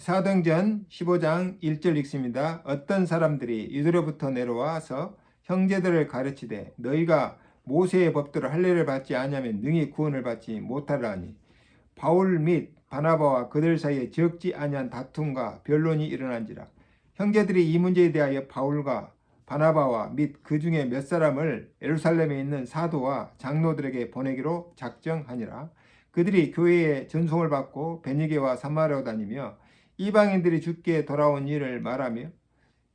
사도행전 15장 1절 읽습니다. 어떤 사람들이 유대로부터 내려와서 형제들을 가르치되 너희가 모세의 법대로 할례를 받지 아니하면 능히 구원을 받지 못하리니 바울 및 바나바와 그들 사이에 적지 아니한 다툼과 변론이 일어난지라. 형제들이 이 문제에 대하여 바울과 바나바와 및 그 중에 몇 사람을 예루살렘에 있는 사도와 장로들에게 보내기로 작정하니라. 그들이 교회에 전송을 받고 베니게와 사마리아로 다니며 이방인들이 주께 돌아온 일을 말하며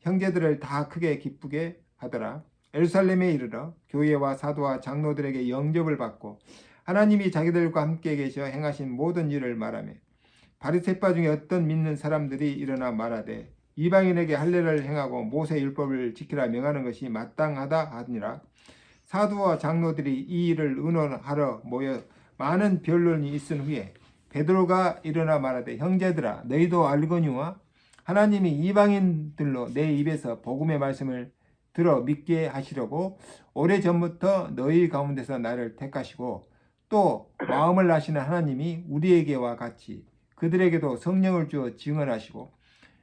형제들을 다 크게 기쁘게 하더라. 예루살렘에 이르러 교회와 사도와 장로들에게 영접을 받고 하나님이 자기들과 함께 계셔 행하신 모든 일을 말하며 바리새파 중에 어떤 믿는 사람들이 일어나 말하되 이방인에게 할례를 행하고 모세 율법을 지키라 명하는 것이 마땅하다 하니라. 사도와 장로들이 이 일을 의논하러 모여 많은 변론이 있은 후에 베드로가 일어나 말하되 형제들아 너희도 알거니와 하나님이 이방인들로 내 입에서 복음의 말씀을 들어 믿게 하시려고 오래전부터 너희 가운데서 나를 택하시고 또 마음을 아시는 하나님이 우리에게와 같이 그들에게도 성령을 주어 증언하시고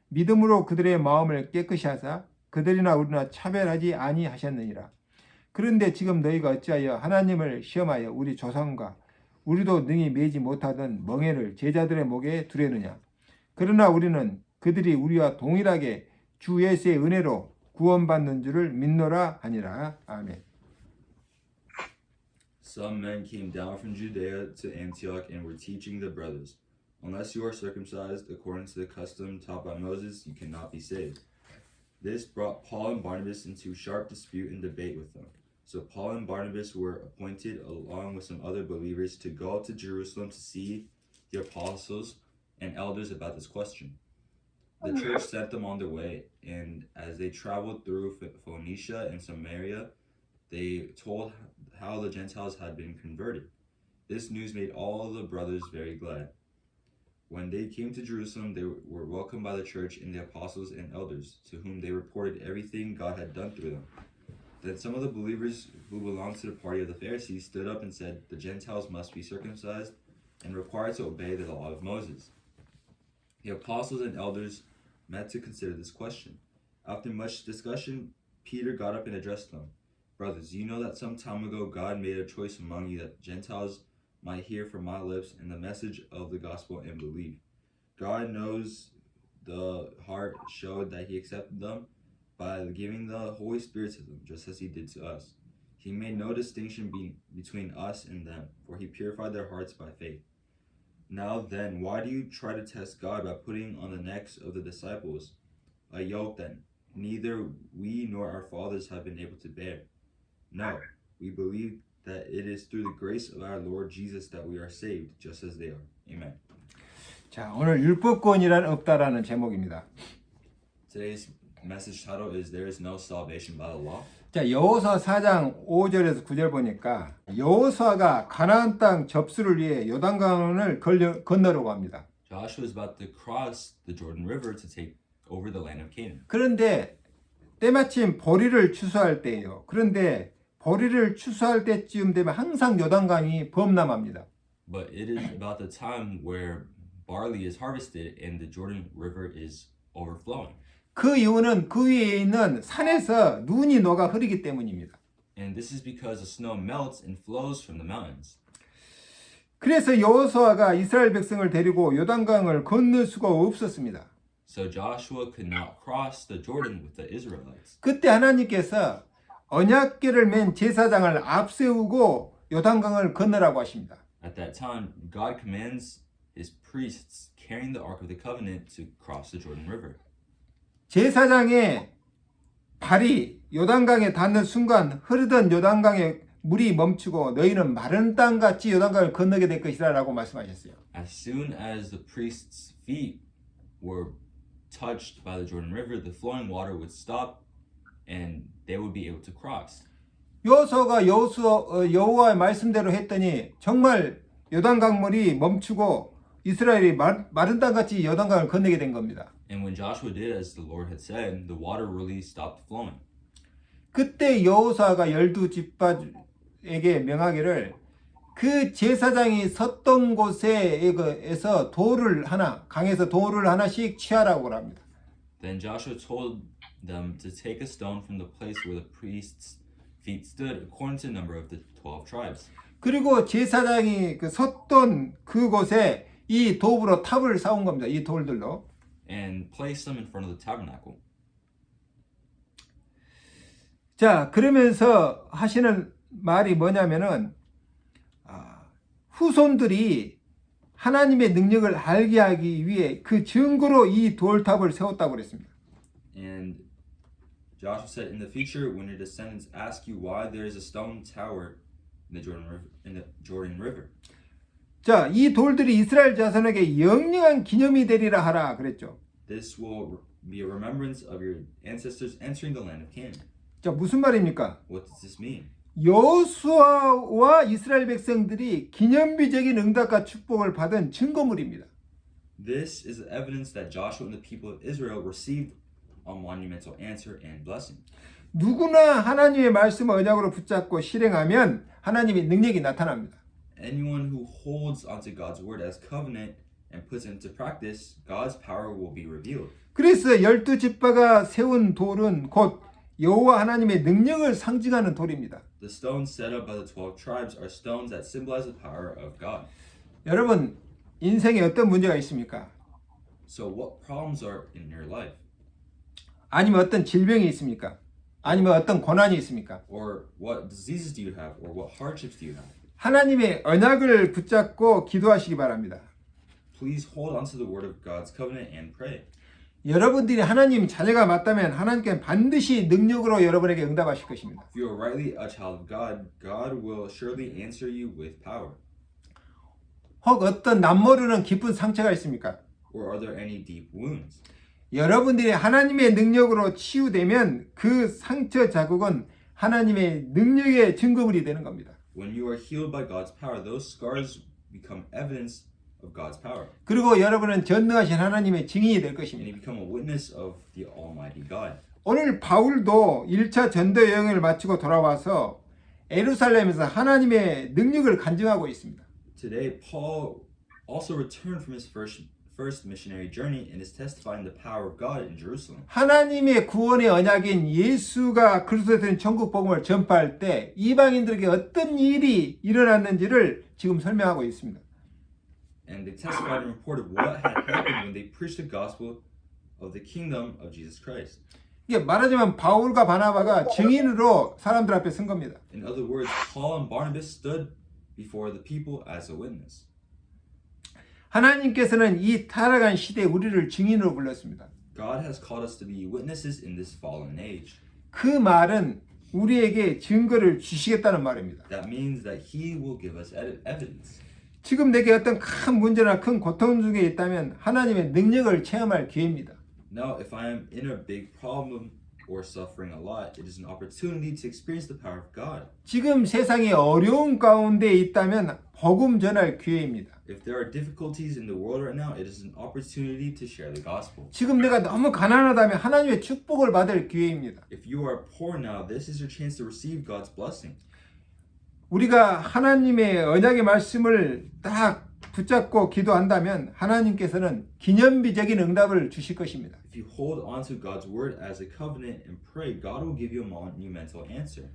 믿음으로 그들의 마음을 깨끗이 하사 그들이나 우리나 차별하지 아니하셨느니라. 그런데 지금 너희가 어찌하여 하나님을 시험하여 우리 조상과 우리도 능히 매지 못하던 멍에를 제자들의 목에 두려느냐. 그러나 우리는 그들이 우리와 동일하게 주 예수의 은혜로 구원받는 줄을 믿노라 하니라. 아멘. Some men came down from Judea to Antioch and were teaching the brothers, unless you are circumcised according to the custom taught by Moses, you cannot be saved. This brought Paul and Barnabas into sharp dispute and debate with them. So Paul and Barnabas were appointed along with some other believers to go up to Jerusalem to see the apostles and elders about this question. The church sent them on their way, and as they traveled through Phoenicia and Samaria, they told how the Gentiles had been converted. This news made all the brothers very glad. When they came to Jerusalem, they were welcomed by the church and the apostles and elders, to whom they reported everything God had done through them. Then some of the believers who belonged to the party of the Pharisees stood up and said, the Gentiles must be circumcised and required to obey the law of Moses. The apostles and elders met to consider this question. After much discussion, Peter got up and addressed them. Brothers, you know that some time ago God made a choice among you that Gentiles might hear from my lips and the message of the gospel and believe. God knows the heart showed that he accepted them by giving the Holy Spirit to them, just as he did to us. He made no distinction between us and them, for he purified their hearts by faith. Now then, why do you try to test God by putting on the necks of the disciples a yoke that neither we nor our fathers have been able to bear? No, we believe that it is through the grace of our Lord Jesus that we are saved, just as they are. Amen. 자, 오늘 율법권이란 없다라는 제목입니다. Today's message title is There is no salvation by the law. 자, 여호수아 4장 5절에서 9절 보니까 여호수아가 가나안 땅 접수를 위해 요단강을 건너려고 합니다. Joshua is about to cross the Jordan River to take over the land of Canaan. 그런데 때마침 보리를 추수할 때예요. 그런데 보리를 추수할 때쯤 되면 항상 요단강이 범람합니다. But it is about the time where barley is harvested and the Jordan River is overflowing. 그 이유는 그 위에 있는 산에서 눈이 녹아 흐르기 때문입니다. And this is because the snow melts and flows from the mountains. 그래서 여호수아가 이스라엘 백성을 데리고 요단강을 건널 수가 없었습니다. So Joshua could not cross the Jordan with the Israelites. 그때 하나님께서 언약궤를 맨 제사장을 앞세우고 요단강을 건너라고 하십니다. At that time, God commands his priests carrying the Ark of the Covenant to cross the Jordan River. 제사장의 발이 요단강에 닿는 순간 흐르던 요단강의 물이 멈추고 너희는 마른 땅같이 요단강을 건너게 될 것이라 라고 말씀하셨어요. As soon as the priests' feet were touched by the Jordan River, the flowing water would stop and they would be able to cross. 여호수아가 여호와의 말씀대로 했더니 정말 요단강 물이 멈추고 이스라엘이 마른 땅같이 요단강을 건너게 된 겁니다. And when Joshua did as the Lord had said, the water really stopped flowing. 그때 여호수아가 12 집파에게 명하기를 그 제사장이 섰던 곳에서 돌을 하나, 강에서 돌을 하나씩 취하라고 합니다. Then Joshua told them to take a stone from the place where the priest's feet stood, according to the number of the 12 tribes. 그리고 제사장이 그 섰던 그곳에 이 도구로 탑을 쌓은 겁니다. 이 돌들로. And placed them in front of the tabernacle. 자, 그러면서 하시는 말이 뭐냐면은 후손들이 하나님의 능력을 알게 하기 위해 그 증거로 이 돌탑을 세웠다고 그랬습니다. And Joshua said, in the future, when your descendants ask you why there is a stone tower in the Jordan River. 자, 이 돌들이 이스라엘 자손에게 영영한 기념이 되리라 하라 그랬죠. This will be a remembrance of your ancestors entering the land of Canaan. 자, 무슨 말입니까? What does this mean? 여호수아와 이스라엘 백성들이 기념비적인 응답과 축복을 받은 증거물입니다. This is the evidence that Joshua and the people of Israel received a monumental answer and blessing. 누구나 하나님의 말씀을 언약으로 붙잡고 실행하면 하나님의 능력이 나타납니다. Anyone who holds onto God's word as covenant and puts it into practice, God's power will be revealed. 그래서 12지파가 세운 돌은 곧 여호와 하나님의 능력을 상징하는 돌입니다. The stones set up by the 12 tribes are stones that symbolize the power of God. 여러분, 인생에 어떤 문제가 있습니까? So what problems are in your life? 아니면 어떤 질병이 있습니까? 아니면 어떤 고난이 있습니까? Or what diseases do you have? Or what hardships do you have? 하나님의 언약을 붙잡고 기도하시기 바랍니다. Please hold on to the word of God's covenant and pray. 여러분들이 하나님 자녀가 맞다면 하나님께는 반드시 능력으로 여러분에게 응답하실 것입니다. If you are rightly a child of God, God will surely answer you with power. 혹 어떤 남모르는 깊은 상처가 있습니까? Or are there any deep wounds? 여러분들이 하나님의 능력으로 치유되면 그 상처 자국은 하나님의 능력의 증거물이 되는 겁니다. When you are healed by God's power, those scars become evidence of God's power. 그리고 여러분은 전능하신 하나님의 증인이 될 And 것입니다. you become a witness of the Almighty God. 오늘 바울도 1차 전도 여행을 마치고 돌아와서 예루살렘에서 하나님의 능력을 간증하고 있습니다. Today, Paul also returned from his first missionary journey and is testifying the power of God in Jerusalem. 하나님의 구원의 언약인 예수가 그리스도에 대한 천국 복음을 전파할 때 이방인들에게 어떤 일이 일어났는지를 지금 설명하고 있습니다. And they testified and reported what had happened when they preached the gospel of the kingdom of Jesus Christ. 이게 말하자면 바울과 바나바가 증인으로 사람들 앞에 선 겁니다. In other words, Paul and Barnabas stood before the people as a witness. 하나님께서는 이 타락한 시대에 우리를 증인으로 불렀습니다. God has called us to be witnesses in this fallen age. 그 말은 우리에게 증거를 주시겠다는 말입니다. That means that He will give us evidence. 지금 내게 어떤 큰 문제나 큰 고통 중에 있다면 하나님의 능력을 체험할 기회입니다. Now, if I am in a big problem or suffering a lot, it is an opportunity to experience the power of God. 지금 세상에 어려운 가운데 있다면 복음 전할 기회입니다. If there are difficulties in the world right now, it is an opportunity to share the gospel. 지금 내가 너무 가난하다면 하나님의 축복을 받을 기회입니다. If you are poor now, this is your chance to receive God's blessing. 우리가 하나님의 언약의 말씀을 딱 붙잡고 기도한다면 하나님께서는 기념비적인 응답을 주실 것입니다. If you hold on to God's word as a covenant and pray, God will give you a monumental answer.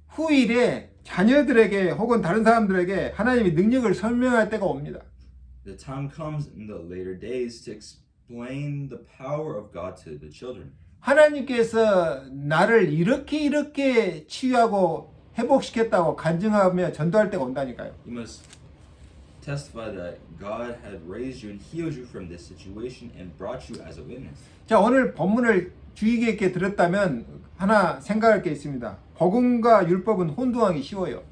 후일에 자녀들에게 혹은 다른 사람들에게 하나님의 능력을 설명할 때가 옵니다. The time comes in the later days to explain the power of God to the children. 하나님께서 나를 이렇게 치유하고 회복시켰다고 간증하며 전도할 때가 온다니까요. You must testify that God had raised you and healed you from this situation and brought you as a witness. 자, 오늘 본문을 주의 깊게 들었다면 하나 생각할 게 있습니다. 복음과 율법은 혼동하기 쉬워요.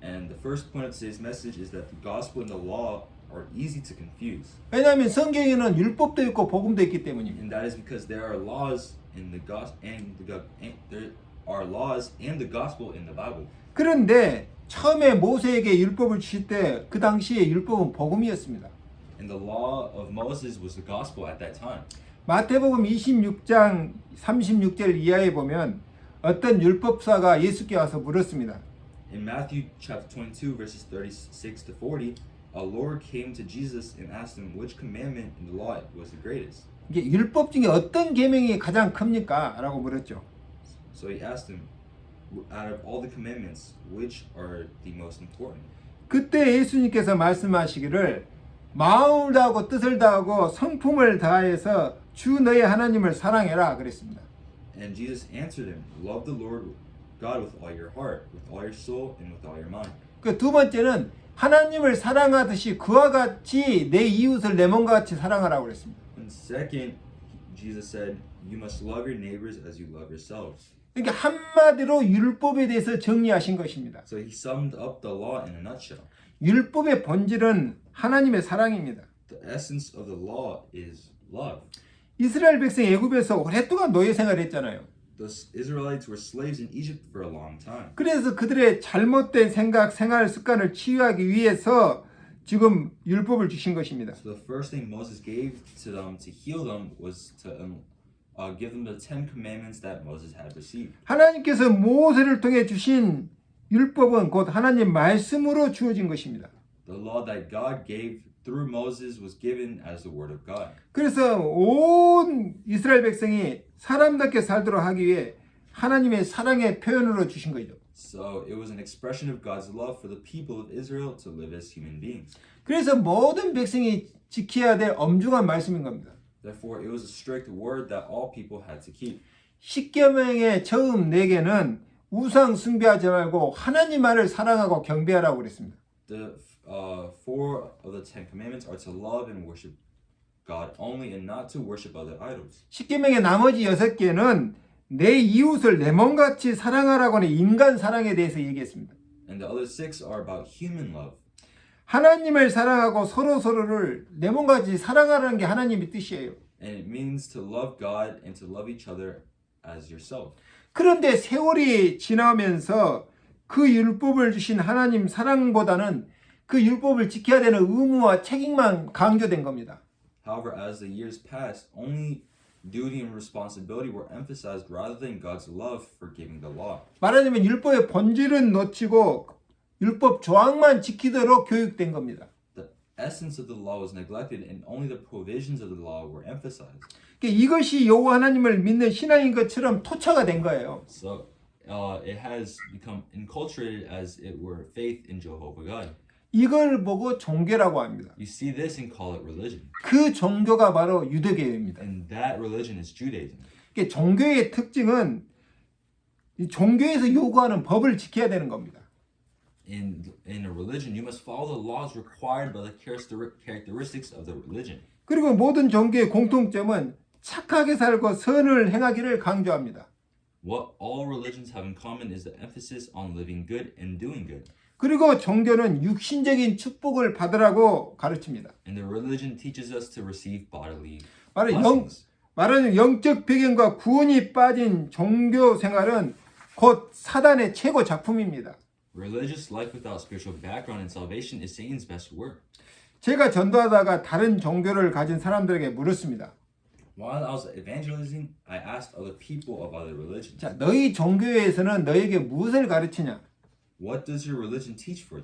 And the first point of today's message is that the gospel and the law are easy to confuse. 왜냐하면 성경에는 율법도 있고 복음도 있기 때문입니다. And that is because there are laws in the gospel and there are laws and the gospel in the Bible. 그런데 처음에 모세에게 율법을 주실 때 그 당시에 율법은 복음이었습니다. And the law of Moses was the gospel at that time. 마태복음 26장 36절 이하에 보면 어떤 율법사가 예수께 와서 물었습니다. In Matthew chapter 22, verses 36 to 40, a Lord came to Jesus and asked him which commandment in the law was the greatest. 이게 율법 중에 어떤 계명이 가장 큽니까? 라고 물었죠. So he asked him, out of all the commandments, which are the most important? 그때 예수님께서 말씀하시기를 마음을 다하고 뜻을 다하고 성품을 다해서 주 너의 하나님을 사랑해라 그랬습니다. And Jesus answered him, love the Lord God with all your heart, with all your soul, and with all your mind. 그 두 번째는 하나님을 사랑하듯이 그와 같이 내 이웃을 내 몸과 같이 사랑하라고 그랬습니다. And second, Jesus said, you must love your neighbors as you love yourselves. 그러니까 한마디로 율법에 대해서 정리하신 것입니다. So he summed up the law in a nutshell. 율법의 본질은 하나님의 사랑입니다. The essence of the law is love. 이스라엘 백성이 애굽에서 오랫동안 노예 생활했잖아요. The Israelites were slaves in Egypt for a long time. 그래서 그들의 잘못된 생각, 생활 습관을 치유하기 위해서 지금 율법을 주신 것입니다. So the first thing Moses gave to them to heal them was to give them the 10 commandments that Moses had received. 하나님께서 모세를 통해 주신 율법은 곧 하나님 말씀으로 주어진 것입니다. The law that God gave through Moses was given as the word of God. 그래서 온 이스라엘 백성이 사람답게 살도록 하기 위해 하나님의 사랑의 표현으로 주신 거죠. So it was an expression of God's love for the people of Israel to live as human beings. 그래서 모든 백성이 지켜야 될 엄중한 말씀인 겁니다. Therefore, it was a strict word that all people had to keep. 십계명의 처음 4개는 우상 숭배하지 말고 하나님 말을 사랑하고 경배하라고 그랬습니다. The 4 of the 10 commandments are to love and worship God only and not to worship other idols. 십계명의 나머지 6개는 내 이웃을 내 몸같이 사랑하라고 하는 인간 사랑에 대해서 얘기했습니다. And the other 6 are about human love. 하나님을 사랑하고 서로를 내 몸같이 사랑하라는 게 하나님의 뜻이에요. And it means to love God and to love each other as yourself. 그런데 세월이 지나면서 그 율법을 주신 하나님 사랑보다는 그 율법을 지켜야 되는 의무와 책임만 강조된 겁니다. However, as the years passed, only duty and responsibility were emphasized rather than God's love for giving the law. 말하자면 율법의 본질은 놓치고 율법 조항만 지키도록 교육된 겁니다. The essence of the law was neglected and only the provisions of the law were emphasized. 이것이 여호와 하나님을 믿는 신앙인 것처럼 토착화 된 거예요. So it has become enculturated as it were faith in Jehovah God. 이걸 보고 종교라고 합니다. You see this and call it religion. 그 종교가 바로 유대교입니다. And that religion is Judaism. 종교의 특징은 이 종교에서 요구하는 법을 지켜야 되는 겁니다. In a religion, you must follow the laws required by the characteristics of the religion. 그리고 모든 종교의 공통점은 착하게 살고 선을 행하기를 강조합니다. What all religions have in common is the emphasis on living good and doing good. 그리고 종교는 육신적인 축복을 받으라고 가르칩니다. And the religion teaches us to receive bodily 말하자면 blessings. 영적 배경과 구원이 빠진 종교 생활은 곧 사단의 최고 작품입니다. Religious life without spiritual background and salvation is Satan's best work. 제가 전도하다가 다른 종교를 가진 사람들에게 물었습니다. While I was evangelizing, I asked other people of other religions, 자, 너희 종교에서는 너에게 무엇을 가르치냐? what does your religion teach for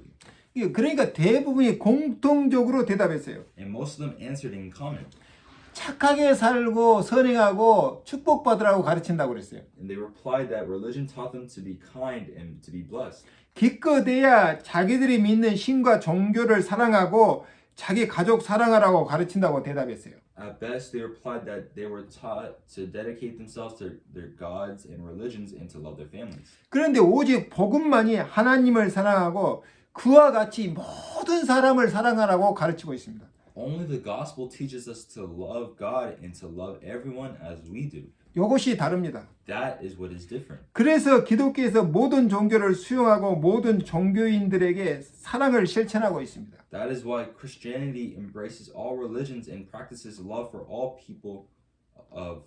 you? 그러니까 대부분이 공통적으로 대답했어요. And most of them answered in common. 착하게 살고 선행하고 축복받으라고 가르친다고 그랬어요. And they replied that religion taught them to be kind and to be blessed. 기껏해야 자기들이 믿는 신과 종교를 사랑하고 자기 가족 사랑하라고 가르친다고 대답했어요. At best, they replied that they were taught to dedicate themselves to their gods and religions and to love their families. 그런데 오직 복음만이 하나님을 사랑하고 그와 같이 모든 사람을 사랑하라고 가르치고 있습니다. Only the gospel teaches us to love God and to love everyone as we do. 이것이 다릅니다. That is what is different. 그래서 기독교에서 모든 종교를 수용하고 모든 종교인들에게 사랑을 실천하고 있습니다. That is why Christianity embraces all religions and practices love for all people of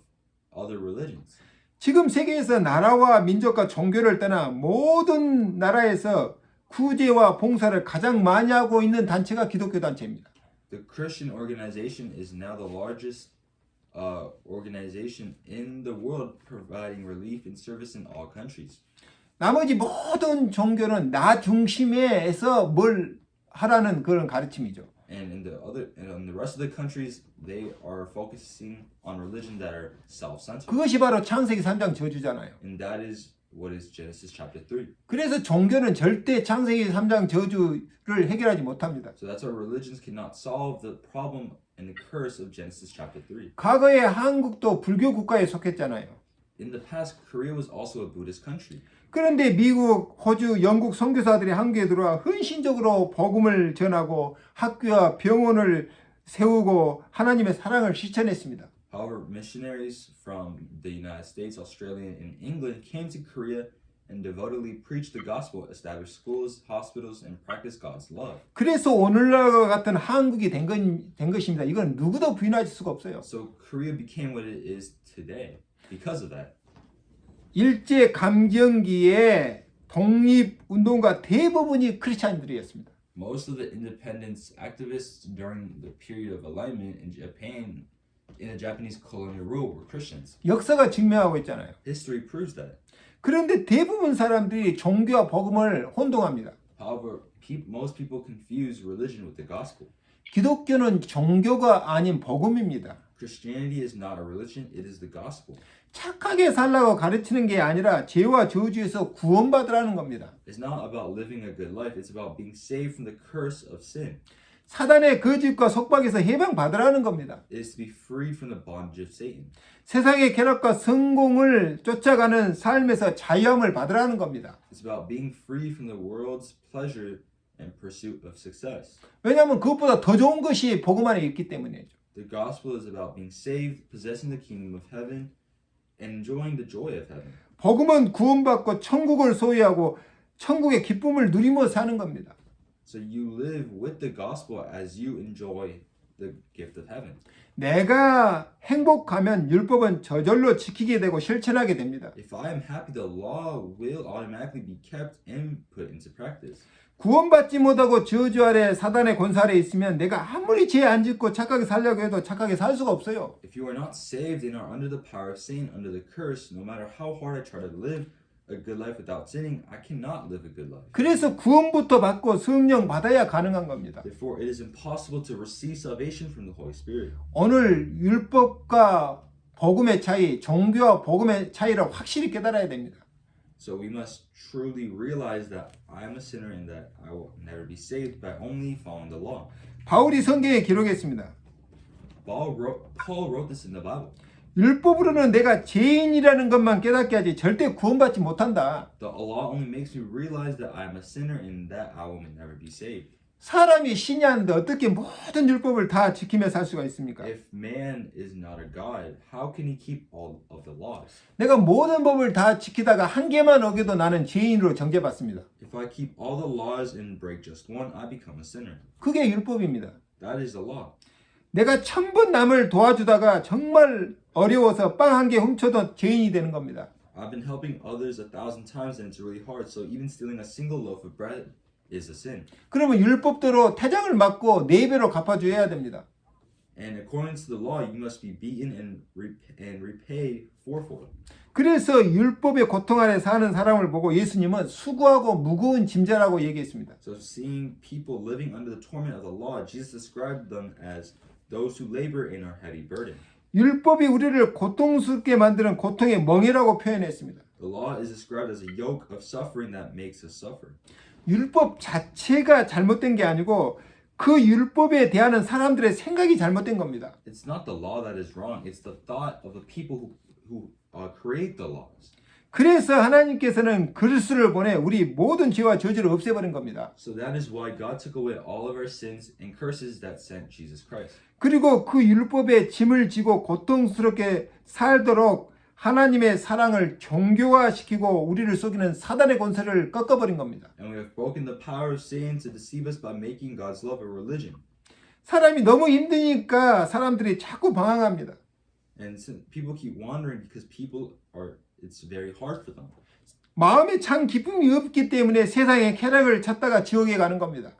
other religions. 지금 세계에서 나라와 민족과 종교를 떠나 모든 나라에서 구제와 봉사를 가장 많이 하고 있는 단체가 기독교 단체입니다. The Christian organization is now the largest organization in the world providing relief and service in all countries. 나머지 모든 종교는 나 중심에서 뭘 하라는 그런 가르침이죠. And in the rest of the countries, they are focusing on religion that are self-centered. 그것이 바로 창세기 3장 저주잖아요. And that is what is Genesis chapter 3. 그래서 종교는 절대 창세기 3장 저주를 해결하지 못합니다. So that's why religions cannot solve the problem and the curse of Genesis chapter 3. 과거에 한국도 불교 국가에 속했잖아요. In the past, Korea was also a Buddhist country. 그런데 미국, 호주, 영국 선교사들이 한국에 들어와 헌신적으로 복음을 전하고 학교와 병원을 세우고 하나님의 사랑을 실천했습니다. However, missionaries from the United States, Australia, and England came to Korea and devotedly preached the gospel, established schools, hospitals, and practiced God's love. 그래서 오늘날과 같은 한국이 된 것입니다. 이건 누구도 부인할 수가 없어요. So Korea became what it is today because of that. 일제 감정기에 독립운동가 대부분이 크리스찬들이었습니다. Most of the independence activists during the period of alignment in Japan, in the Japanese colonial rule, were Christians. 역사가 증명하고 있잖아요. History proves that. 그런데 대부분 사람들이 종교와 복음을 혼동합니다. However, most people confuse religion with the gospel. 기독교는 종교가 아닌 복음입니다. Christianity is not a religion, it is the gospel. 착하게 살라고 가르치는 게 아니라 죄와 저주에서 구원받으라는 겁니다. It's not about living a good life, it's about being saved from the curse of sin. 사단의 거짓과 속박에서 해방받으라는 겁니다. It is to be freed from the bondage of Satan. 세상의 쾌락과 성공을 쫓아가는 삶에서 자유함을 받으라는 겁니다. It's about being free from the world's pleasure and pursuit of success. 왜냐하면 그것보다 더 좋은 것이 복음 안에 있기 때문이죠. The gospel is about being saved, possessing the kingdom of heaven, and enjoying the joy of heaven. 복음은 구원받고 천국을 소유하고 천국의 기쁨을 누리며 사는 겁니다. So you live with the gospel as you enjoy the gift of heaven. 내가 행복하면 율법은 저절로 지키게 되고 실천하게 됩니다. If I am happy, the law will automatically be kept and put into practice. 구원받지 못하고 저주 아래 사단의 권세 아래 있으면 내가 아무리 죄 안 짓고 착하게 살려고 해도 착하게 살 수가 없어요. If you are not saved and are under the power of sin, under the curse, no matter how hard I try to live a good life without sinning, I cannot live a good life. 그래서 구원부터 받고 성령 받아야 가능한 겁니다. Therefore, it is impossible to receive salvation from the Holy Spirit. 오늘 율법과 복음의 차이, 종교와 복음의 차이를 확실히 깨달아야 됩니다. So we must truly realize that I am a sinner and that I will never be saved by only following the law. 바울이 성경에 기록했습니다. Paul wrote this in the Bible. 율법으로는 내가 죄인이라는 것만 깨닫게 하지 절대 구원받지 못한다. The law only makes me realize that I am a sinner and that I will never be saved. 사람이 신이 아닌데 어떻게 모든 율법을 다 지키며 살 수가 있습니까? If man is not a God, how can he keep all of the laws? 내가 모든 법을 다 지키다가 한 개만 어겨도 나는 죄인으로 정죄받습니다. If I keep all the laws and break just one, I become a sinner. 그게 율법입니다. That is the law. 내가 1000번 남을 도와주다가 정말 어려워서 빵 한 개 훔쳐도 죄인이 되는 겁니다. I've been helping others 1,000 times and it's really hard, so even stealing a single loaf of bread is a sin. 그러면 율법대로 태장을 맞고 4배로 갚아줘야 됩니다. And according to the law, you must be beaten and repay fourfold. 그래서 율법의 고통 아래 사는 사람을 보고 예수님은 수고하고 무거운 짐자라고 얘기했습니다. So seeing people living under the torment of the law, Jesus described them as those who labor and are heavy burden. 율법이 우리를 고통스럽게 만드는 고통의 멍에라고 표현했습니다. The law is described as a yoke of suffering that makes us suffer. 율법 자체가 잘못된 게 아니고 그 율법에 대하는 사람들의 생각이 잘못된 겁니다. It's not the law that is wrong, it's the thought of the people who create the laws. 그래서 하나님께서는 그리스도를 보내 우리 모든 죄와 저주를 없애버린 겁니다. So that is why God took away all of our sins and curses that sent Jesus Christ. 그리고 그 율법에 짐을 지고 고통스럽게 살도록 하나님의 사랑을 종교화시키고 우리를 속이는 사단의 권세를 꺾어버린 겁니다. And we have broken the power of Satan to deceive us by making God's love a religion. 사람이 너무 힘드니까 사람들이 자꾸 방황합니다. And people keep wandering because it's very hard for them. 마음에 참 기쁨이 없기 때문에 세상의 쾌락을 찾다가 지옥에 가는 겁니다.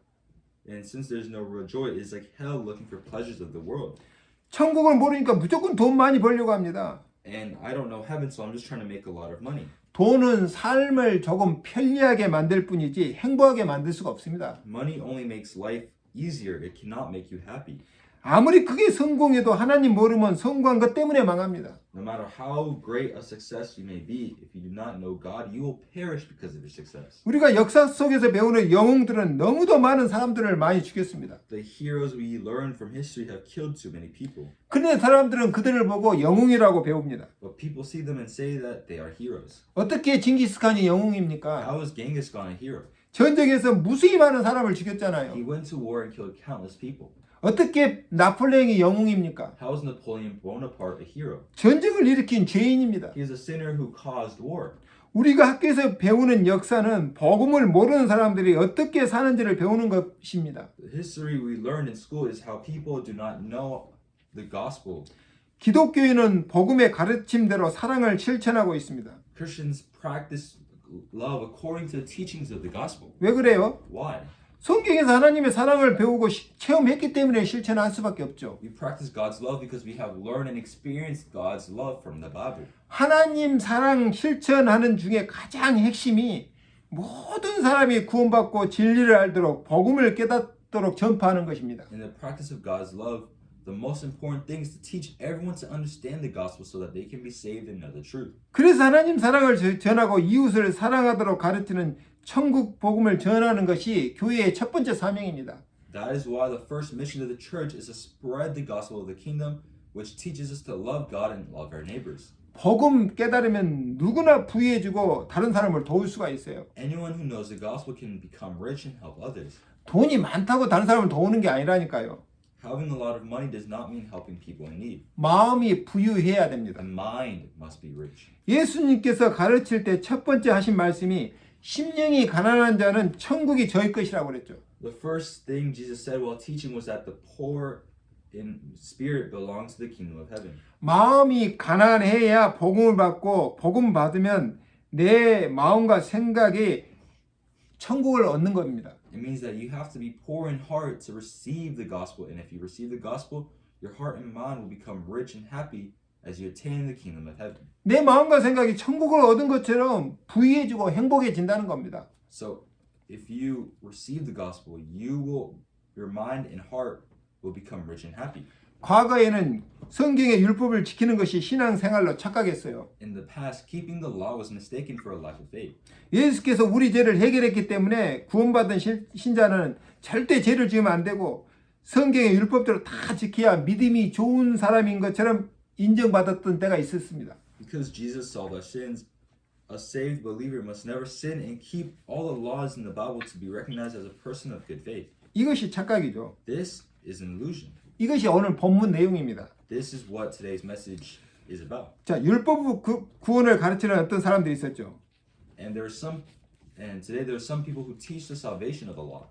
And since there's no real joy, it's like hell looking for pleasures of the world. 천국을 모르니까 무조건 돈 많이 벌려고 합니다. And I don't know heaven, so I'm just trying to make a lot of money. 돈은 삶을 조금 편리하게 만들 뿐이지 행복하게 만들 수가 없습니다. Money only makes life easier. It cannot make you happy. 아무리 크게 성공해도 하나님 모르면 성공한 것 때문에 망합니다. No matter how great a success you may be, if you do not know God, you will perish because of your success. 우리가 역사 속에서 배우는 영웅들은 너무도 많은 사람들을 많이 죽였습니다. The heroes we learn from history have killed too many people. 그런데 사람들은 그들을 보고 영웅이라고 배웁니다. But people see them and say that they are heroes. 어떻게 징기스칸이 영웅입니까? How is Genghis Khan a hero? 전쟁에서 무수히 많은 사람을 He 죽였잖아요. went to war and killed countless people. 어떻게 나폴레옹이 영웅입니까? How is Napoleon Bonaparte a hero? 전쟁을 일으킨 죄인입니다. He is a sinner who caused war. 우리가 학교에서 배우는 역사는 복음을 모르는 사람들이 어떻게 사는지를 배우는 것입니다. The history we learn in school is how people do not know the gospel. 기독교인은 복음의 가르침대로 사랑을 실천하고 있습니다. Christians practice love according to the teachings of the gospel. 왜 그래요? Why? 성경에서 하나님의 사랑을 배우고 체험했기 때문에 실천할 수밖에 없죠. We practice God's love because we have learned and experienced God's love from the Bible. 하나님 사랑 실천하는 중에 가장 핵심이 모든 사람이 구원받고 진리를 알도록 복음을 깨닫도록 전파하는 것입니다. In the practice of God's love, the most important thing is to teach everyone to understand the gospel so that they can be saved and know the truth. 그래서 하나님 사랑을 전하고 이웃을 사랑하도록 가르치는 천국 복음을 전하는 것이 교회의 첫 번째 사명입니다. That is why the first mission of the church is to spread the gospel of the kingdom, which teaches us to love God and love our neighbors. 복음 깨달으면 누구나 부유해지고 다른 사람을 도울 수가 있어요. Anyone who knows the gospel can become rich and help others. 돈이 많다고 다른 사람을 도우는 게 아니라니까요. Having a lot of money does not mean helping people in need. 마음이 부유해야 됩니다. The mind must be rich. 예수님께서 가르칠 때 첫 번째 하신 말씀이 심령이 가난한 자는 천국이 저희 것이라고 그랬죠. The first thing Jesus said while teaching was that the poor in spirit belongs to the kingdom of heaven. 마음이 가난해야 복음을 받고 복음 받으면 내 마음과 생각이 천국을 얻는 겁니다. It means that you have to be poor in heart to receive the gospel, and if you receive the gospel, your heart and mind will become rich and happy as you attain the kingdom of heaven. 내 마음과 생각이 천국을 얻은 것처럼 부유해지고 행복해진다는 겁니다. So, if you receive the gospel, your mind and heart will become rich and happy. 과거에는 성경의 율법을 지키는 것이 신앙생활로 착각했어요. In the past, keeping the law was mistaken for a life of faith. 예수께서 우리 죄를 해결했기 때문에 구원받은 신자는 절대 죄를 지으면 안 되고 성경의 율법대로 다 지켜야 믿음이 좋은 사람인 것처럼 인정받았던 때가 있었습니다. Because Jesus solved our sins, a saved believer must never sin and keep all the laws in the Bible to be recognized as a person of good faith. 이것이 착각이죠. This is an illusion. 이것이 오늘 본문 내용입니다. This is what today's message is about. 자, 율법 구원을 가르치는 어떤 사람들이 있었죠. And today there are some people who teach the salvation of the law.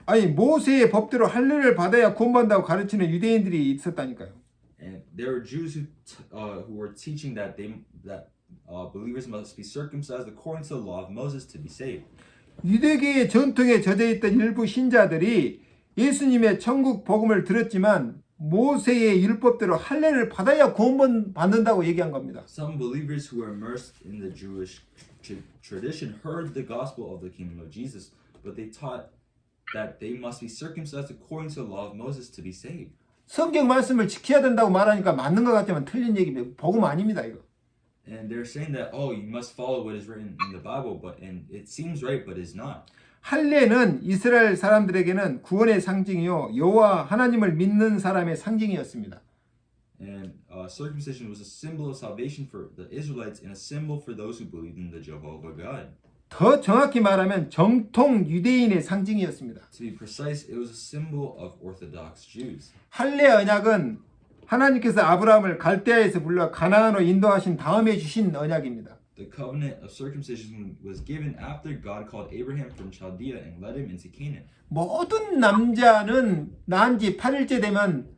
아니 모세의 법대로 할례를 받아야 구원받는다고 가르치는 유대인들이 있었다니까요. And there are Jews who were teaching that believers must be circumcised according to the law of Moses to be saved. 유대계의 전통에 젖어 있던 일부 신자들이 예수님의 천국 복음을 들었지만 모세의 율법대로 할례를 받아야 구원받는다고 얘기한 겁니다. Some believers who were immersed in the Jewish tradition heard the gospel of the kingdom of Jesus, but they taught that they must be circumcised according to the law of Moses to be saved. 성경 말씀을 지켜야 된다고 말하니까 맞는 것 같지만 틀린 얘기입니다. 복음 아닙니다, 이거. And they're saying that, oh, you must follow what is written in the Bible, and it seems right, but it's not. 할례는 이스라엘 사람들에게는 구원의 상징이요 여호와 하나님을 믿는 사람의 상징이었습니다. And circumcision was a symbol of salvation for the Israelites and a symbol for those who believed in the Jehovah God. 더 정확히 말하면 정통 유대인의 상징이었습니다. To be precise, it was a symbol of Orthodox Jews. 할례 언약은 하나님께서 아브라함을 갈대아에서 불러 가나안으로 인도하신 다음에 주신 언약입니다. The covenant of circumcision was given after God called Abraham from Chaldea and led him into Canaan. 모든 남자는 낳은 지 8일째 되면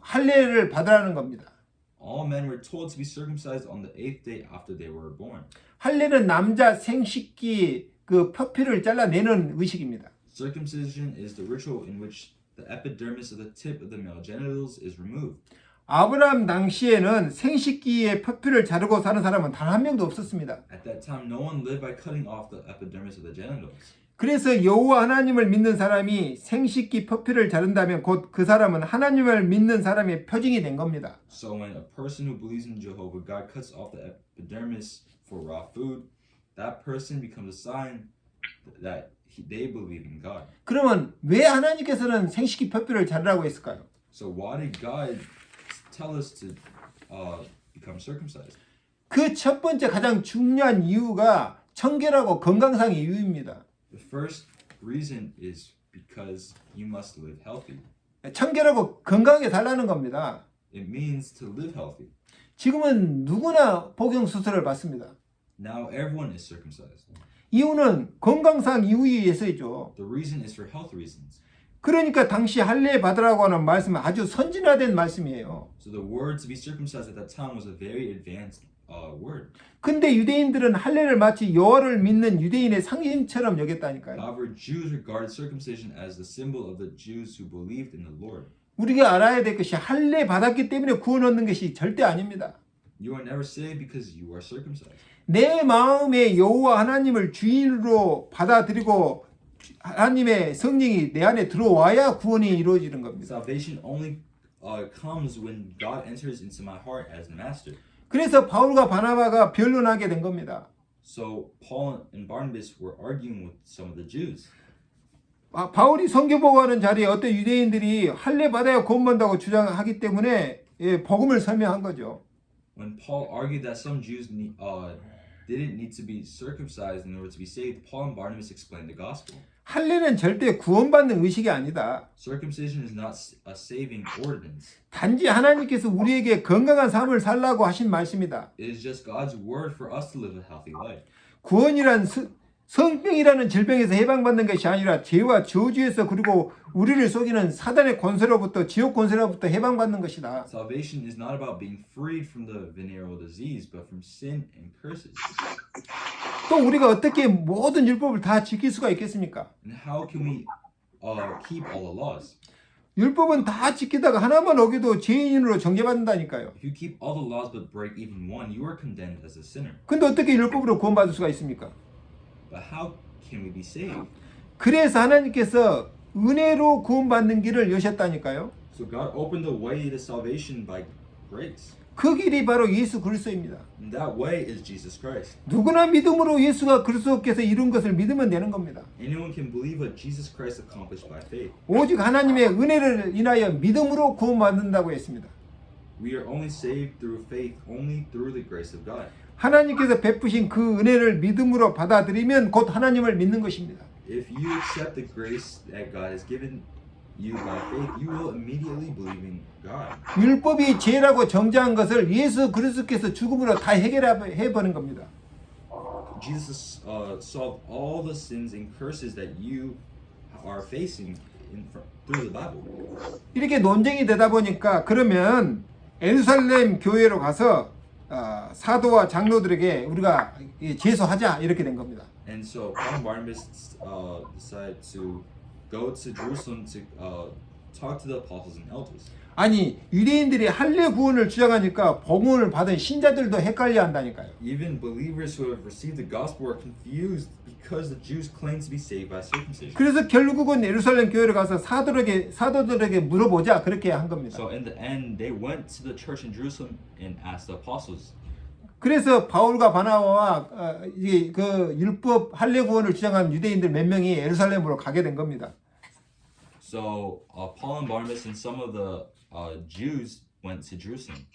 할례를 받으라는 겁니다. All men were told to be circumcised on the 8th day after they were born. 할례는 남자 생식기 그 표피를 잘라내는 의식입니다. Circumcision is the ritual in which the epidermis of the tip of the male genitals is removed. 아브라함 당시에는 생식기의 표피를 자르고 사는 사람은 단 한 명도 없었습니다. At that time, no one lived by cutting off the epidermis of the genitals. 그래서 여호와 하나님을 믿는 사람이 생식기 표피를 자른다면 곧 그 사람은 하나님을 믿는 사람의 표징이 된 겁니다. So when a person who believes in Jehovah God cuts off the epidermis for raw food, that person becomes a sign that they believe in God. 그러면 왜 하나님께서는 생식기 표피를 자르라고 했을까요? So why did God tell us to become circumcised? 그 첫 번째 가장 중요한 이유가 청결하고 건강상의 이유입니다. The first reason is because you must live healthy. 청결하고 건강하게 살라는 겁니다. It means to live healthy. 지금은 누구나 복용 수술을 받습니다. Now everyone is circumcised. 이유는 건강상 이유에 의해서이죠. The reason is for health reasons. 그러니까 당시 할례 받으라고 하는 말씀은 아주 선진화된 말씀이에요. So the word to be circumcised at that time was a very advanced word. 근데 유대인들은 할례를 마치 여호와를 믿는 유대인의 상징처럼 여겼다니까요. However, Jews regarded circumcision as the symbol of the Jews who believed in the Lord. 우리가 알아야 될 것이 할례 받았기 때문에 구원 얻는 것이 절대 아닙니다. You are never saved because you are circumcised. 내 마음에 여호와 하나님을 주인으로 받아들이고 하나님의 성령이 내 안에 들어와야 구원이 이루어지는 겁니다. Salvation only comes when God enters into my heart as the master. 그래서 바울과 바나바가 변론하게 된 겁니다. So Paul and Barnabas were arguing with some of the Jews. 바울이 선교 보고하는 자리에 어떤 유대인들이 할례 받아야 구원받는다고 주장하기 때문에 복음을 설명한 거죠. When Paul argued that some Jews didn't need to be circumcised in order to be saved, Paul and Barnabas explained the gospel. 할례는 절대 구원받는 의식이 아니다. Circumcision is not a saving ordinance. 단지 하나님께서 우리에게 건강한 삶을 살라고 하신 말씀이다. It is just God's word for us to live a healthy life. 구원이란 성병이라는 질병에서 해방받는 것이 아니라 죄와 저주에서 그리고 우리를 속이는 사단의 권세로부터 지옥 권세로부터 해방받는 것이다. Salvation is not about being freed from the venereal disease, but from sin and curses. 또 우리가 어떻게 모든 율법을 다 지킬 수가 있겠습니까? And how can we keep all the laws? 율법은 다 지키다가 하나만 어겨도 죄인으로 정죄받는다니까요. If you keep all the laws but break even one, you are condemned as a sinner. 근데 어떻게 율법으로 구원받을 수가 있습니까? But how can we be saved? 그래서 하나님께서 은혜로 구원받는 길을 여셨다니까요. So God opened the way to salvation by grace. 그 길이 바로 예수 그리스도입니다. And that way is Jesus Christ. 누구나 믿음으로 예수가 그리스도께서 이룬 것을 믿으면 되는 겁니다. Anyone can believe what Jesus Christ accomplished by faith. 오직 하나님의 은혜를 인하여 믿음으로 구원받는다고 했습니다. We are only saved through faith, only through the grace of God. 하나님께서 베푸신 그 은혜를 믿음으로 받아들이면 곧 하나님을 믿는 것입니다. If you accept the grace that God has given you by faith, you will immediately believe in God. 율법이 죄라고 정죄한 것을 예수 그리스도께서 죽음으로 다 해결해 버린 겁니다. Jesus solved all the sins and curses that you are facing through the Bible. 이렇게 논쟁이 되다 보니까 그러면 예루살렘 교회로 가서 사도와 장로들에게 우리가 제소하자 이렇게 된 겁니다. And so Paul and Barnabas decided to go to Jerusalem to talk to the apostles and elders. 아니 유대인들이 할례 구원을 주장하니까 복음을 받은 신자들도 헷갈려 한다니까요. Even believers who have received the gospel are confused because the Jews claim to be saved by circumcision. 그래서 결국은 예루살렘 교회를 가서 사도들에게 물어보자 그렇게 한 겁니다. So in the end, they went to the church in Jerusalem and asked the apostles. 그래서 바울과 바나바와 그 율법 할례 구원을 주장하는 유대인들 몇 명이 예루살렘으로 가게 된 겁니다. So Paul and Barnabas and some of the Jews went to Jerusalem.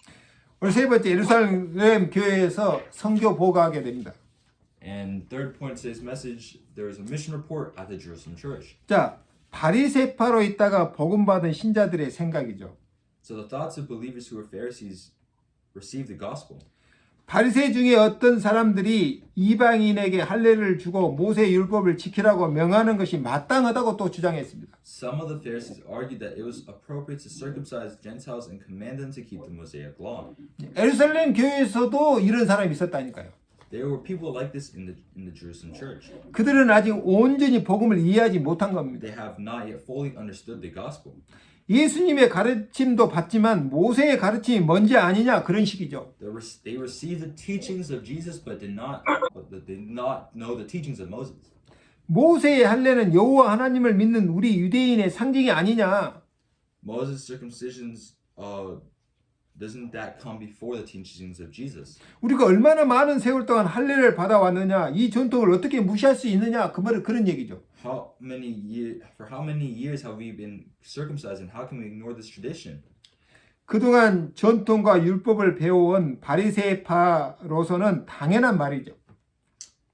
오늘 세 번째 예루살렘 교회에서 선교 보고하게 됩니다. And third point to today's message, there was a mission report at the Jerusalem church. 자, 바리새파로 있다가 복음 받은 신자들의 생각이죠. So the thoughts of believers who were Pharisees received the gospel. 바리새 중에 어떤 사람들이 이방인에게 할례를 주고 모세 율법을 지키라고 명하는 것이 마땅하다고 또 주장했습니다. Some of the Pharisees argued that it was appropriate to circumcise Gentiles and command them to keep the Mosaic law. 예루살렘 교회에서도 이런 사람이 있었다니까요. There were people like this in the Jerusalem church. 그들은 아직 온전히 복음을 이해하지 못한 겁니다. They have not yet fully understood the gospel. 예수님의 가르침도 받지만 모세의 가르침이 뭔지 아니냐 그런 식이죠. They received the teachings of Jesus, but did not know the teachings of Moses. 모세의 할례는 여호와 하나님을 믿는 우리 유대인의 상징이 아니냐. Moses' circumcisions, doesn't that come before the teachings of Jesus? 우리가 얼마나 많은 세월 동안 할례를 받아왔느냐, 이 전통을 어떻게 무시할 수 있느냐, 그런 얘기죠. For how many years have we been circumcised, and how can we ignore this tradition? 그동안 전통과 율법을 배워온 바리새파로서는 당연한 말이죠.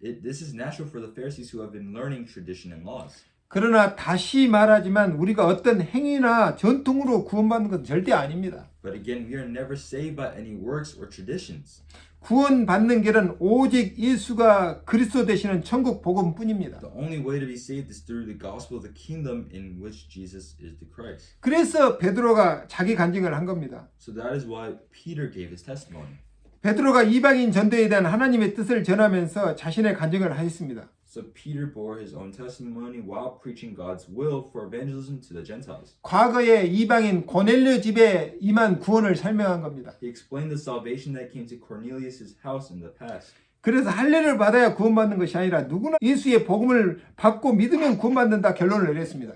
This is natural for the Pharisees who have been learning tradition and laws. 그러나 다시 말하지만 우리가 어떤 행위나 전통으로 구원받는 것은 절대 아닙니다. But again, we are never saved by any works or traditions. 구원받는 길은 오직 예수가 그리스도 되시는 천국 복음뿐입니다. The only way to be saved is through the gospel of the kingdom in which Jesus is the Christ. 그래서 베드로가 자기 간증을 한 겁니다. So that is why Peter gave his testimony. 베드로가 이방인 전도에 대한 하나님의 뜻을 전하면서 자신의 간증을 하였습니다. So Peter bore his own testimony while preaching God's will for evangelism to the Gentiles. 과거에 이방인 고넬료 집에 임한 구원을 설명한 겁니다. He explained the salvation that came to Cornelius' house in the past. 그래서 할례를 받아야 구원받는 것이 아니라 누구나 예수의 복음을 받고 믿으면 구원받는다 결론을 내렸습니다.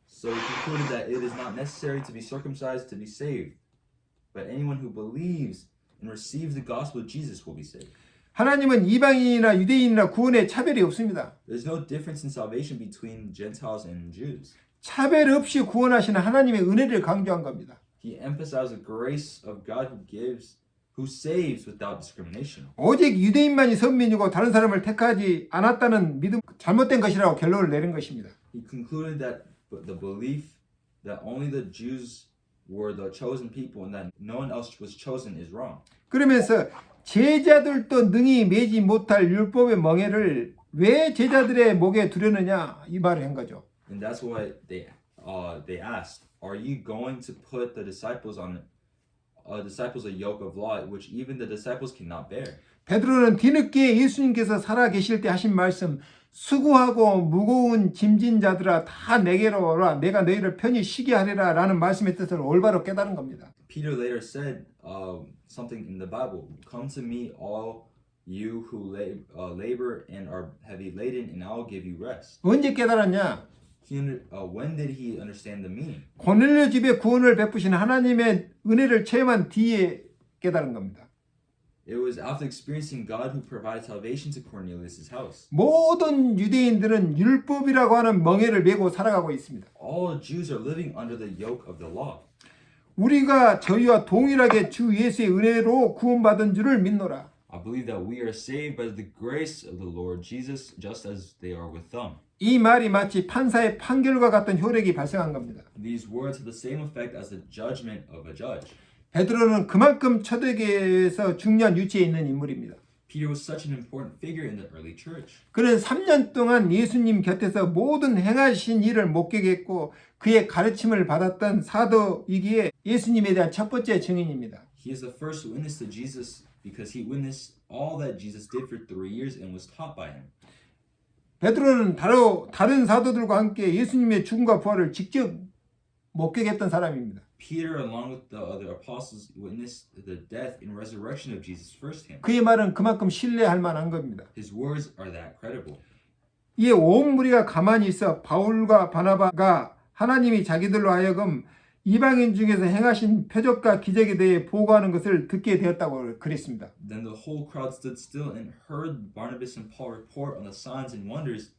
So he concluded that it is not necessary to be circumcised to be saved, but anyone who believes and receives the gospel of Jesus will be saved. 하나님은 이방인이나 유대인이나 구원에 차별이 없습니다. There's no difference in salvation between Gentiles and Jews. 차별 없이 구원하시는 하나님의 은혜를 강조한 겁니다. He emphasized the grace of God who saves without discrimination. 오직 유대인만이 선민이고 다른 사람을 택하지 않았다는 믿음 잘못된 것이라고 결론을 내린 것입니다. He concluded that the belief that only the Jews were the chosen people and that no one else was chosen is wrong. 그러면서 제자들도 능히 매지 못할 율법의 멍에를 왜 제자들의 목에 두려느냐 이 말을 한 거죠. And that's why they asked, "Are you going to put the disciples a yoke of law which even the disciples cannot bear?" 베드로는 뒤늦게 예수님께서 살아 계실 때 하신 말씀 수고하고 무거운 짐진 자들아 다 내게로 오라 내가 너희를 편히 쉬게 하리라 라는 말씀의 뜻을 올바로 깨달은 겁니다. Peter later said something in the Bible, "Come to me, all you who labor and are heavy laden, and I will give you rest." 언제 깨달았냐? When did he understand the meaning? 고넬료 집에 구원을 베푸신 하나님의 은혜를 체험한 뒤에 깨달은 겁니다. It was after experiencing God who provided salvation to Cornelius' house. 모든 유대인들은 율법이라고 하는 멍에를 메고 살아가고 있습니다. All Jews are living under the yoke of the law. 우리가 저희와 동일하게 주 예수의 은혜로 구원받은 줄을 믿노라. I believe that we are saved by the grace of the Lord Jesus, just as they are with them. 이 말이 마치 판사의 판결과 같은 효력이 발생한 겁니다. These words have the same effect as the judgment of a judge. 베드로는 그만큼 초대교회에서 중요한 위치에 있는 인물입니다. Peter was such an important figure in the early church. 그는 3년 동안 예수님 곁에서 모든 행하신 일을 목격했고 그의 가르침을 받았던 사도이기에 예수님에 대한 첫 번째 증인입니다. He is the first witness to Jesus because he witnessed all that Jesus did for 3 years and was taught by him. 베드로는 다른 사도들과 함께 예수님의 죽음과 부활을 직접 목격했던 사람입니다. Peter, along with the other apostles, witnessed the death and resurrection of Jesus firsthand. 그의 말은 그만큼 신뢰할 만한 겁니다. His words are that credible. 이에 온 무리가 가만히 있어 바울과 바나바가 하나님이 자기들로 하여금 이방인 중에서 행하신 표적과 기적에 대해 보고하는 것을 듣게 되었다고 그랬습니다. Then the whole crowd stood still and heard Barnabas and Paul report on the signs and wonders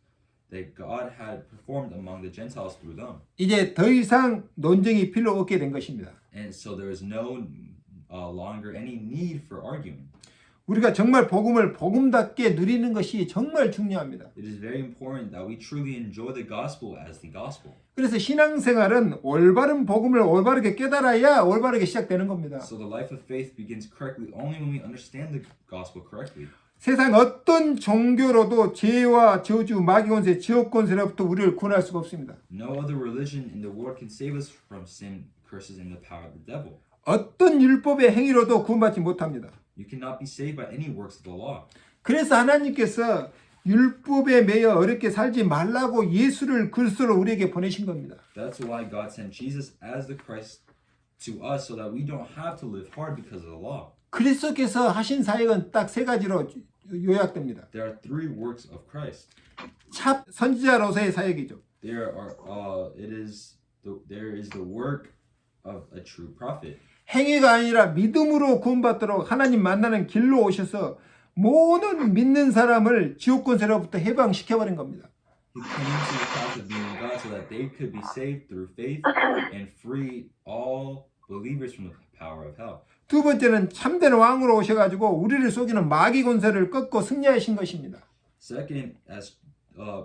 that God had performed among the Gentiles through them. 이제 더 이상 논쟁이 필요 없게 된 것입니다. And so there is no longer any need for arguing. 우리가 정말 복음을 복음답게 누리는 것이 정말 중요합니다. It is very important that we truly enjoy the gospel as the gospel. 그래서 신앙생활은 올바른 복음을 올바르게 깨달아야 올바르게 시작되는 겁니다. So the life of faith begins correctly only when we understand the gospel correctly. 세상 어떤 종교로도 죄와 저주, 마귀권세, 지옥권세로부터 우리를 구원할 수가 없습니다. No other religion in the world can save us from sin, curses, and the power of the devil. 어떤 율법의 행위로도 구원받지 못합니다. You cannot be saved by any works of the law. 그래서 하나님께서 율법에 매여 어렵게 살지 말라고 예수를 그리스도로 우리에게 보내신 겁니다. That's why God sent Jesus as the Christ to us so that we don't have to live hard because of the law. 그리스도께서 하신 사역은 딱 세 가지로 요약됩니다. There are three works of Christ. 참 선지자로서의 사역이죠. There is the work of a true prophet. 행위가 아니라 믿음으로 구원받도록 하나님 만나는 길로 오셔서 모든 믿는 사람을 지옥 권세로부터 해방시켜버린 겁니다. He came to the path of being God so that they could be saved through faith and free all believers from the power of hell. 두 번째는 참된 왕으로 오셔가지고 우리를 속이는 마귀 권세를 꺾고 승리하신 것입니다. Second, as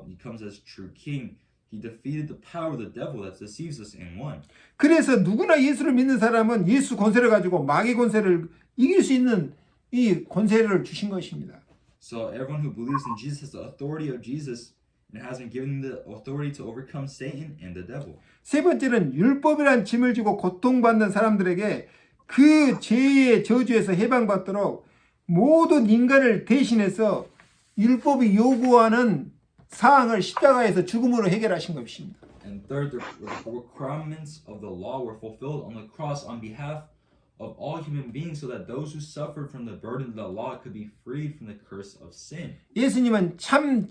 he comes as true king, he defeated the power of the devil that deceives us and won. 그래서 누구나 예수를 믿는 사람은 예수 권세를 가지고 마귀 권세를 이길 수 있는 이 권세를 주신 것입니다. So everyone who believes in Jesus has the authority of Jesus and has been given the authority to overcome Satan and the devil. 세 번째는 율법이란 짐을 지고 고통받는 사람들에게 그 죄의 저주에서 해방받도록 모든 인간을 대신해서 율법이 요구하는 사항을 십자가에서 죽음으로 해결하신 것입니다. And third, the requirements of the law were fulfilled on the cross on behalf of all human beings so that those who suffered from the burden of the law could be freed from the curse of sin. 예수님은 참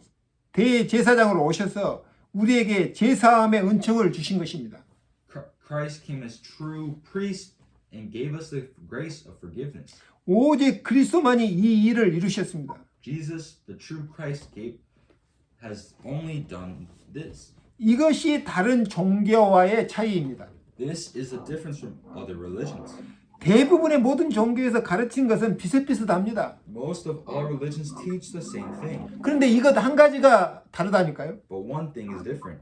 대제사장으로 오셔서 우리에게 제사함의 은총을 주신 것입니다. Christ came as true priest and gave us the grace of forgiveness. 오직 그리스도만이 이 일을 이루셨습니다. Jesus, the true Christ, has only done this. 이것이 다른 종교와의 차이입니다. This is the difference from other religions. 대부분의 모든 종교에서 가르친 것은 비슷비슷합니다. Most of all religions teach the same thing, 그런데 이것 한 가지가 다르다니까요. but one thing is different.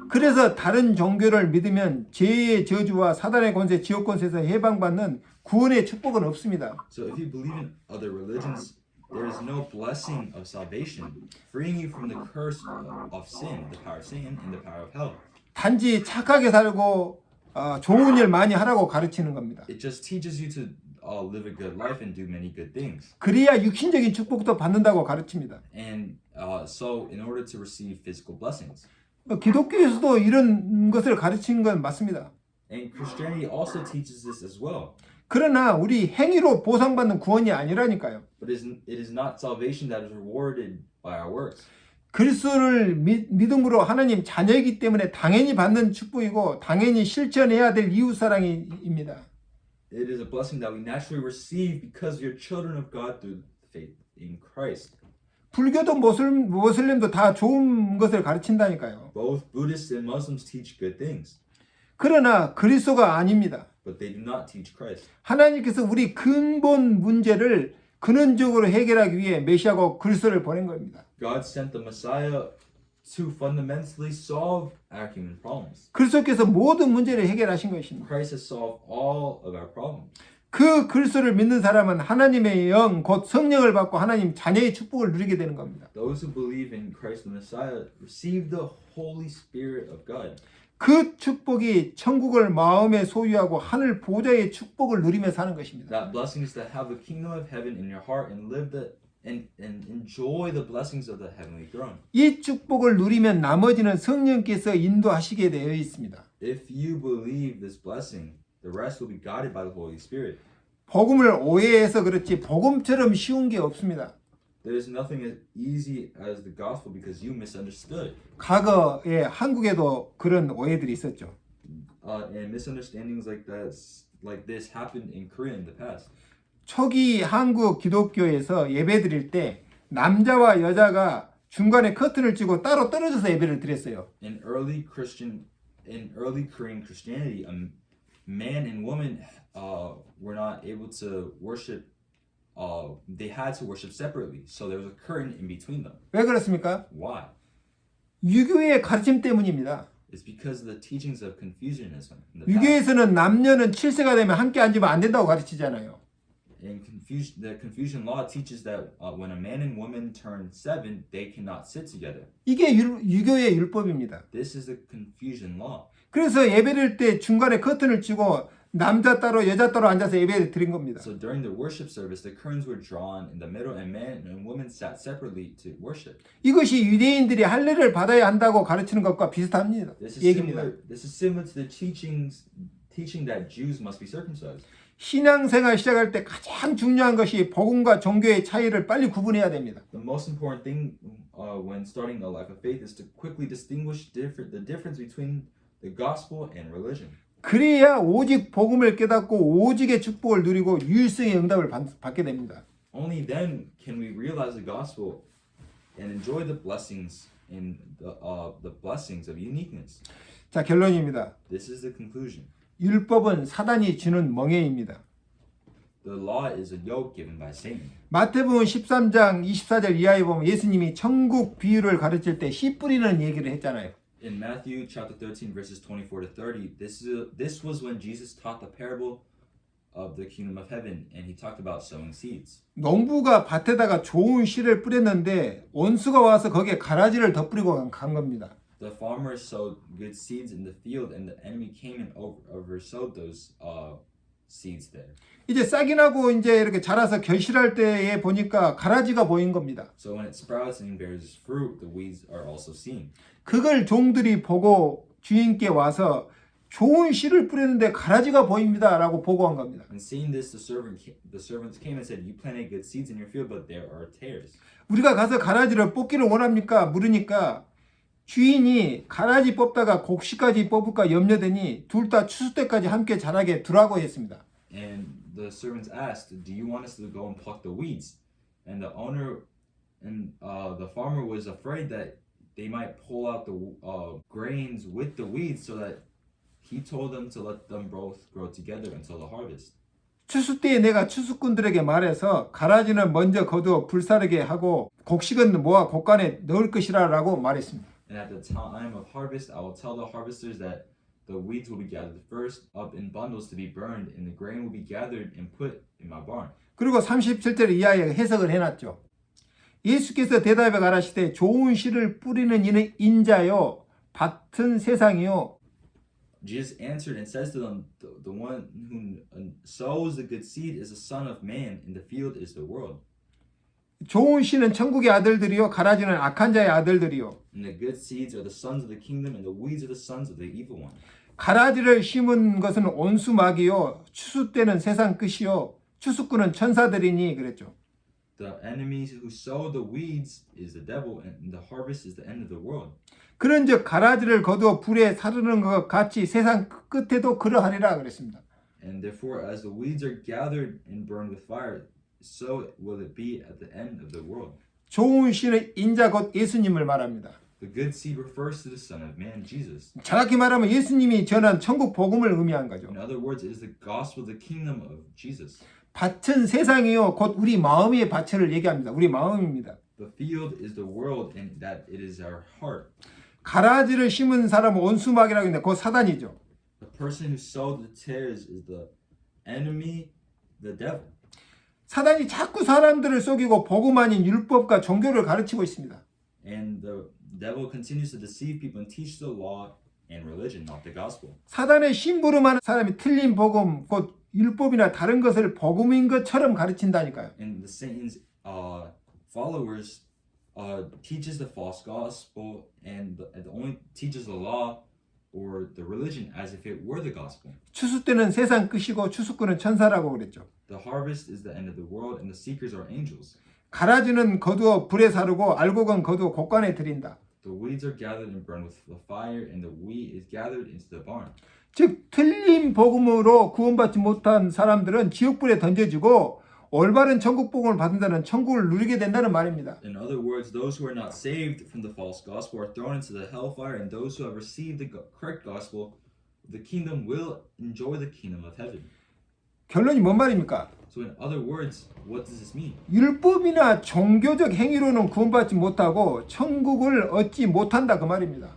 그래서 다른 종교를 믿으면 죄의 저주와 사단의 권세, 지옥 권세에서 해방받는 구원의 축복은 없습니다. So if you believe in other religions, there is no blessing of salvation, freeing you from the curse of sin, the power of Satan, and the power of hell. 단지 착하게 살고 좋은 일 많이 하라고 가르치는 겁니다. It just teaches you to live a good life and do many good things. 그래야 육신적인 축복도 받는다고 가르칩니다. And so in order to receive physical blessings. 기독교에서도 이런 것을 가르치는 건 맞습니다. And Christianity also teaches this as well. 그러나 우리 행위로 보상받는 구원이 아니라니까요. But it is not salvation that is rewarded by our works. 그리스도를 믿음으로 하나님 자녀이기 때문에 당연히 받는 축복이고 당연히 실천해야 될 이웃사랑입니다. It is a blessing that we naturally receive because we are children of God through faith in Christ. 불교도 모슬림도 다 좋은 것을 가르친다니까요. Both Buddhists and Muslims teach good things, 그러나 그리스도가 아닙니다. but they do not teach Christ. 하나님께서 우리 근본 문제를 근원적으로 해결하기 위해 메시아고 그리스도를 보낸 겁니다. God sent the Messiah to fundamentally solve our human problems. 그리스도께서 모든 문제를 해결하신 것입니다. Christ has solved all of our problems. 그 그리스도를 믿는 사람은 하나님의 영, 곧 성령을 받고 하나님 자녀의 축복을 누리게 되는 겁니다. Those who believe in Christ the Messiah receive the Holy Spirit of God. 그 축복이 천국을 마음에 소유하고 하늘 보좌의 축복을 누리며 사는 것입니다. That blessing is to have the kingdom of heaven in your heart and live and enjoy the blessings of the heavenly throne. 이 축복을 누리면 나머지는 성령께서 인도하시게 되어 있습니다. If you believe this blessing, the rest will be guided by the Holy Spirit. 복음을 오해해서 그렇지 복음처럼 쉬운 게 없습니다. There is nothing as easy as the gospel because you misunderstood. 과거에 한국에도 그런 오해들이 있었죠. And misunderstandings like this happened in Korea in the past. 초기 한국 기독교에서 예배 드릴 때 남자와 여자가 중간에 커튼을 치고 따로 떨어져서 예배를 드렸어요. In early Korean Christianity, man and woman were not able to worship. They had to worship separately, so there was a curtain in between them. 왜 그렇습니까? Why? 유교의 가르침 때문입니다. It's because of the teachings of Confucianism. In the past. 유교에서는 남녀는 7세가 되면 함께 앉으면 안 된다고 가르치잖아요. And the Confucian law teaches that when a man and woman turn 7, they cannot sit together. 이게 유교의 율법입니다. This is the Confucian law. 그래서 예배를 때 중간에 커튼을 치고 남자 따로 여자 따로 앉아서 예배 드린 겁니다. So during the worship service, the curtains were drawn in the middle, and men and women sat separately to worship. 이것이 유대인들이 할례를 받아야 한다고 가르치는 것과 비슷합니다. 얘기입니다. This is similar to the teaching that Jews must be circumcised. 신앙생활 시작할 때 가장 중요한 것이 복음과 종교의 차이를 빨리 구분해야 됩니다. The most important thing when starting a life of faith is to quickly distinguish the difference between the gospel and religion. 그래야 오직 복음을 깨닫고 오직의 축복을 누리고 유일성의 응답을 받게 됩니다. Only then can we realize the gospel and enjoy the blessings the blessings of uniqueness. 자, 결론입니다. This is the conclusion. 율법은 사단이 주는 멍에입니다. The law is a yoke given by Satan. 마태복음 13장 24절 이하에 보면 예수님이 천국 비유를 가르칠 때 씨 뿌리는 얘기를 했잖아요. In Matthew chapter 13 verses 24 to 30, this was when Jesus taught the parable of the kingdom of heaven, and he talked about sowing seeds. 농부가 밭에다가 좋은 씨를 뿌렸는데 원수가 와서 거기에 가라지를 덧뿌리고 간 겁니다. The farmer sowed good seeds in the field, and the enemy came and oversowed those seeds there. 이제 싹이 나고 이제 이렇게 자라서 결실할 때에 보니까 가라지가 보인 겁니다. So when it sprouts and bears fruit, the weeds are also seen. 그걸 종들이 보고 주인께 와서 좋은 씨를 뿌렸는데 가라지가 보입니다라고 보고한 겁니다. And seeing this, the servants came and said, "You planted good seeds in your field, but there are tares." 우리가 가서 가라지를 뽑기를 원합니까? 물으니까 주인이 가라지 뽑다가 곡식까지 뽑을까 염려되니 둘 다 추수 때까지 함께 자라게 두라고 했습니다. And the servants asked, "Do you want us to go and pluck the weeds?" And the owner and the farmer was afraid that they might pull out the grains with the weeds, so that he told them to let them both grow together until the harvest. 추수 때에 내가 추수꾼들에게 말해서 가라지는 먼저 거두어 불사르게 하고 곡식은 모아 곡간에 넣을 것이라라고 말했습니다. And at the time of harvest, I will tell the harvesters that the weeds will be gathered first up in bundles to be burned, and the grain will be gathered and put in my barn. 그리고 37절 이하에 해석을 해놨죠. 예수께서 대답해 가라시되 좋은 씨를 뿌리는 이는 인자요 밭은 세상이요. Jesus answered and says to them, the one who sows the good seed is the Son of Man, and the field is the world. 좋은 씨는 천국의 아들들이요 가라지는 악한 자의 아들들이요. And the good seeds are the sons of the kingdom, and the weeds are the sons of the evil one. 가라지를 심은 것은 온수막이요 추수 때는 세상 끝이요 추수꾼은 천사들이니 그랬죠. The enemies who sow the weeds is the devil, and the harvest is the end of the world. 그런즉 가라지를 거두어 불에 사르는 것 같이 세상 끝에도 그러하리라 그랬습니다. And therefore, as the weeds are gathered and burned with fire, so will it be at the end of the world. 좋은 씨는 인자 곧 예수님을 말합니다. The good seed refers to the Son of Man, Jesus. 정확히 말하면 예수님이 전한 천국 복음을 의미한 거죠. In other words, it is the gospel, the kingdom of Jesus. 밭은 세상이요 곧 우리 마음의 밭을 얘기합니다. 우리 마음입니다. The field is the world, and that it is our heart. 가라지를 심은 사람은 온수막이라고 했는데 그 사단이죠. The person who sowed the tares is the enemy, the devil. 사단이 자꾸 사람들을 속이고 복음 아닌 율법과 종교를 가르치고 있습니다. And the devil continues to deceive people and teach the law and religion, not the gospel. 사단의 심부름하는 사람이 틀린 복음, 곧 율법이나 다른 것을 복음인 것처럼 가르친다니까요. And the Satan's followers teaches the false gospel and only teaches the law or the religion as if it were the gospel. 추수 때는 세상 끝이고 추수꾼은 천사라고 그랬죠. The harvest is the end of the world, and the seekers are angels. 가라지는 거두어 불에 사르고 알곡은 거두어 곡간에 들인다. The weeds are gathered and burned with the fire, and the wheat is gathered into the barn. 즉 틀린 복음으로 구원받지 못한 사람들은 지옥불에 던져지고 올바른 천국 복음을 받은 자는 천국을 누리게 된다는 말입니다. In other words, those who are not saved from the false gospel are thrown into the hellfire, and those who have received the correct gospel, the kingdom will enjoy the kingdom of heaven. 결론이 뭔 말입니까? So in other words, what does this mean? 율법이나 종교적 행위로는 구원받지 못하고 천국을 얻지 못한다 그 말입니다.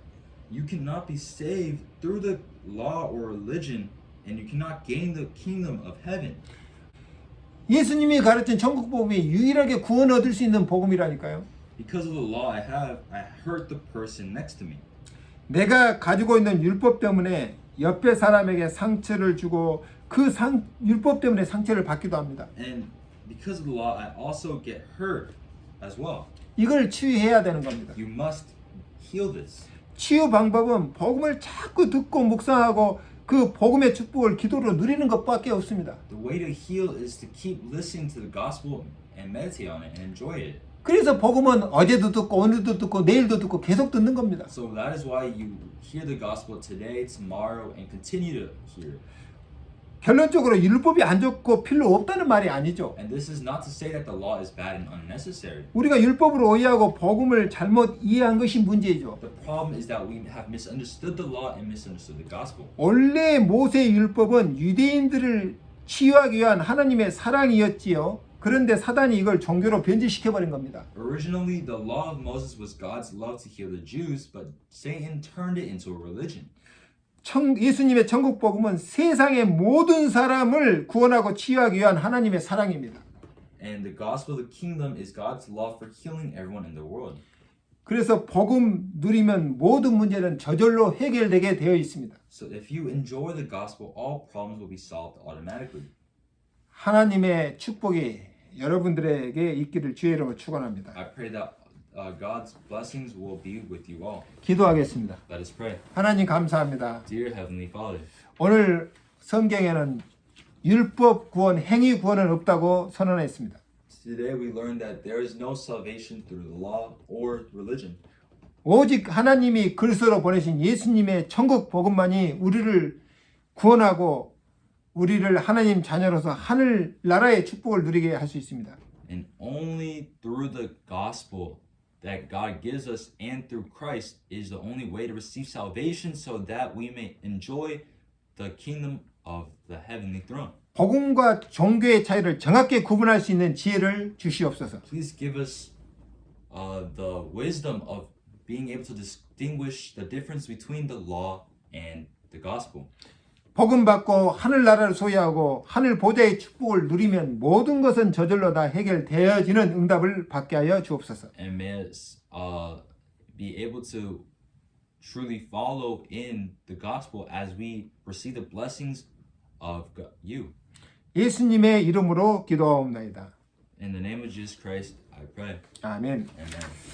You cannot be saved through the law or religion, and you cannot gain the kingdom of heaven. 예수님이 가르친 천국 복음이 유일하게 구원 얻을 수 있는 복음이라니까요. Because of the law I have, I hurt the person next to me. 내가 가지고 있는 율법 때문에 옆에 사람에게 상처를 주고 그 율법 때문에 상처를 받기도 합니다. And because of the law, I also get hurt as well. 이걸 치유해야 되는 겁니다. You must heal this. 치유 방법은 복음을 자꾸 듣고 묵상하고 그 복음의 축복을 기도로 누리는 것밖에 없습니다. The way to heal is to keep listening to the gospel and meditate on it and enjoy it. 그래서 복음은 어제도 듣고 오늘도 듣고 내일도 듣고 계속 듣는 겁니다. So that is why you hear the gospel today, tomorrow, and continue to hear it. 결론적으로 율법이 안 좋고 필요 없다는 말이 아니죠. And this is not to say that the law is bad and unnecessary. 우리가 율법을 오해하고 복음을 잘못 이해한 것이 문제죠. The problem is that we have misunderstood the law and misunderstood the gospel. 원래 모세 율법은 유대인들을 치유하기 위한 하나님의 사랑이었지요. 그런데 사단이 이걸 종교로 변질시켜 버린 겁니다. Originally, the law of Moses was God's love to heal the Jews, but Satan turned it into a religion. 예수님의 천국 복음은 세상의 모든 사람을 구원하고 치유하기 위한 하나님의 사랑입니다. And the gospel of the kingdom is God's love for healing everyone in the world. 그래서 복음 누리면 모든 문제는 저절로 해결되게 되어 있습니다. So if you enjoy the gospel, all problems will be solved automatically. 하나님의 축복이 여러분들에게 있기를 주의 이름으로 축원합니다. I pray that God's blessings will be with you all. 기도하겠습니다. Let us pray. 하나님 감사합니다. Dear Heavenly Father, 오늘 성경에는 율법 구원, 행위 구원은 없다고 선언했습니다. today we learned that there is no salvation through the law or religion. 오직 하나님이 그리스도로 보내신 예수님의 천국 복음만이 우리를 구원하고 우리를 하나님 자녀로서 하늘 나라의 축복을 누리게 할 수 있습니다. And only through the gospel that God gives us and through Christ is the only way to receive salvation so that we may enjoy the kingdom of the heavenly throne. 복음과 종교의 차이를 정확히 구분할 수 있는 지혜를 주시옵소서. Please give us the wisdom of being able to distinguish the difference between the law and the gospel. 복음 받고 하늘 나라를 소유하고 하늘 보좌의 축복을 누리면 모든 것은 저절로 다 해결되어지는 응답을 받게 하여 주옵소서. And may us be able to truly follow in the gospel as we receive the blessings of you. 예수님의 이름으로 기도하옵나이다. In the name of Jesus Christ, I pray. 아멘. Amen.